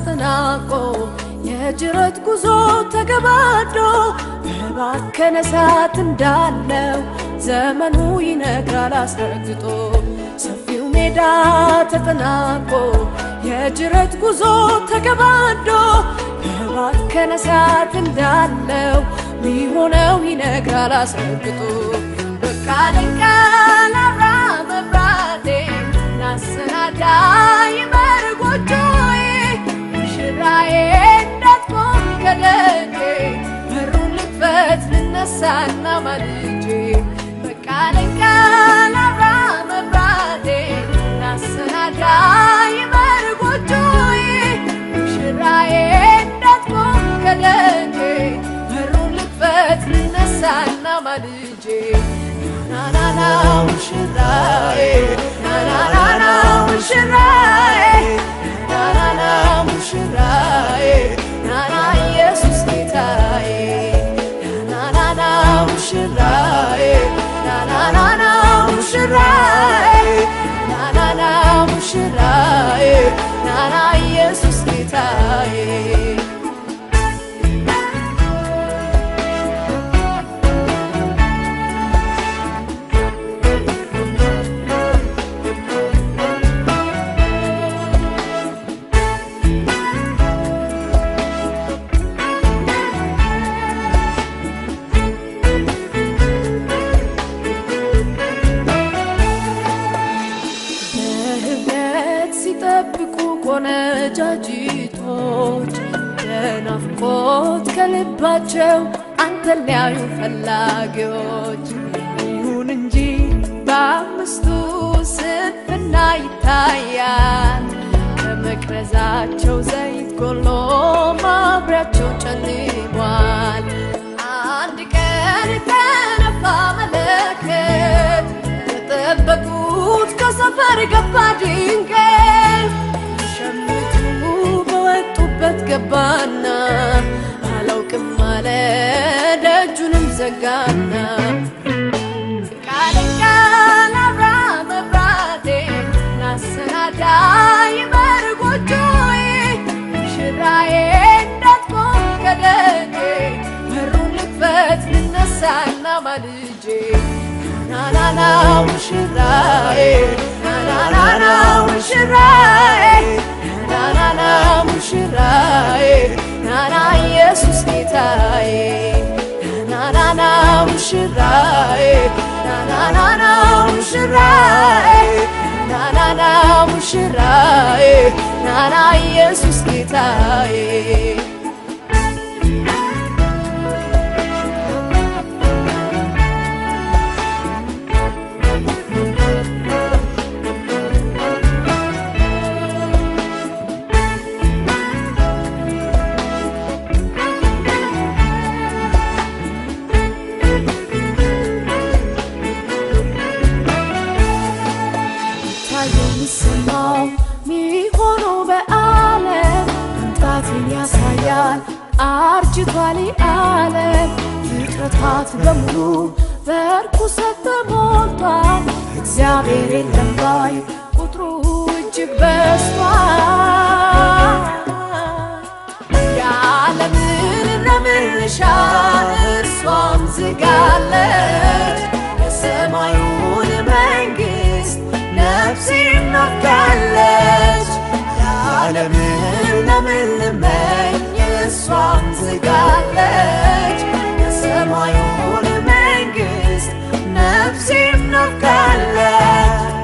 ተጠናቆ የጅረት ጉዞ ተገባዶ በባከነ ሰዓት እንዳለው ዘመኑ ይነግራል አስረግጦ ሰፊው ሜዳ ተጠናቆ የጅረት ጉዞ ተገባዶ በባከነ ሰዓት እንዳለው ሚሆነው ይነግራል አስረግጦ በቃ ለቃል አብራ መብራቴ ናሰናዳ ይበር ጎጆዬ ሙሽራዬ እንዳትቆም ከደጄ በሩን ልክፈት ልነሳና ማልጄ በቃ ለቃል አብራ መብራቴ ናሰናዳ ይበር ጎጆዬ ሙሽራዬ እንዳትቆም ከደጄ በሩን ልክፈት ልነሳና ማልጄ ናናና ሙሽራዬ ናናና ሙሽራዬ ናናና ሙሽራዬ ናና ኢየሱስ ጌታዬ ናናና ሙሽራዬ ናናና ሙሽራዬ ናናና ሙሽራዬ ናና ኢየሱስ ጌታዬ ቆነጃጅቶች በናፍቆት ከልባቸው አንተን ሊያዩ ፈላጊዎች ይሁን እንጂ በአምስቱ ስንፍና ይታያል ከመቅረዛቸው ዘይት ጎሎ ማብሪያቸው ጨልሟል አንድ ቀን ተነፋ መለከት የጠበቁት ከሰፈር ገባ ድንገት በወጡበት ገባና አላውቅም አለ ደጁንም ዘጋና ቃል አብራ መብራቴ ናሰናዳ ይበር ጎጆዬ ሙሽራዬ እንዳትቆም ከደጄ በሩን ልክፈት ልነሳና ማልጄ ናናና ሙሽራዬ ናናና ሙሽራዬ ናናና ሙሽራዬ ናና ኢየሱስ ጌታዬ ናናና ሙሽራዬ ናናና ሙሽራዬ ናናና ሙሽራዬ ናና ኢየሱስ ጌታዬ የሚሰማው ሚሆነው በዓለም መምጣትን ያሳያል አርጅቷል ዓለም ፍጥረታት በሙሉ በርኩሰት ተሞልቷል እግዚአብሔር የለም ባይ ቁጥሩ እጅግ በዝቷል የዓለምን ረምሻ እርሷም ዝጋለች የሰማዩን መንግሥት ነፍሴ ናፍቃለች የዓለምን ለምልመኝ እሷም ዝጋለች የሰማዩን መንግሥት ነፍሴ ናፍቃለች